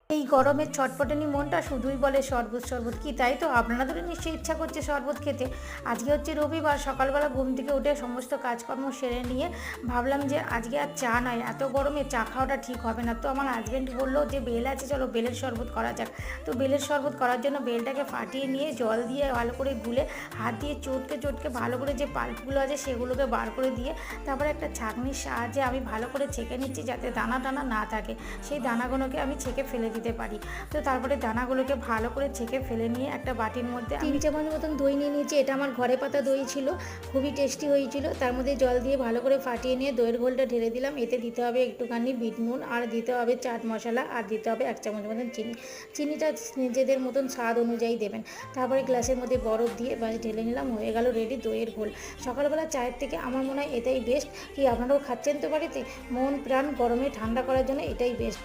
এই গরমের ছটপটানি মনটা শুধুই বলে শরবত শরবত, কি তাই তো? আপনাদেরও নিশ্চয়ই ইচ্ছা করছে শরবত খেতে। আজকে হচ্ছে রবিবার, সকালবেলা ঘুম থেকে উঠে সমস্ত কাজকর্ম সেরে নিয়ে ভাবলাম যে আজকে আর চা নয়, এত গরমে চা খাওয়াটা ঠিক হবে না। তো আমার হাজব্যান্ড বললো যে বেল আছে, চলো বেলের শরবত করা যাক। তো বেলের শরবত করার জন্য বেলটাকে ফাটিয়ে নিয়ে জল দিয়ে ভালো করে গুলে হাত দিয়ে চটকে চটকে ভালো করে যে পাল্পগুলো আছে সেগুলোকে বার করে দিয়ে তারপরে একটা ছাঁকনির সাহায্যে আমি ভালো করে ছেঁকে নিচ্ছি, যাতে দানা টানা না থাকে। সেই দানাগুলোকে আমি ছেঁকে ফেলে দিতে পারি। তো তারপরে দানাগুলোকে ভালো করে ছেঁকে ফেলে নিয়ে একটা বাটির মধ্যে 3 চামচ মতন দই নিয়ে নিয়েছি। এটা আমার ঘরে পাতা দই ছিল, খুবই টেস্টি হয়েছিল। তার মধ্যে জল দিয়ে ভালো করে ফাটিয়ে নিয়ে দইয়ের ঘোলটা ঢেলে দিলাম। এতে দিতে হবে একটুখানি বিট নুন, আর দিতে হবে চাট মশলা, আর দিতে হবে 1 চামচ মতন চিনি। চিনিটা নিজেদের মতন স্বাদ অনুযায়ী দেবেন। তারপরে গ্লাসের মধ্যে বরফ দিয়ে বাস ঢেলে নিলাম, হয়ে গেল রেডি দইয়ের ঘোল। সকালবেলা চায়ের থেকে আমার মনে হয় এটাই বেস্ট। কি আপনারাও খাচ্ছেন তো বাড়িতে? মন প্রাণ গরমে ঠান্ডা করার জন্য এটাই বেস্ট।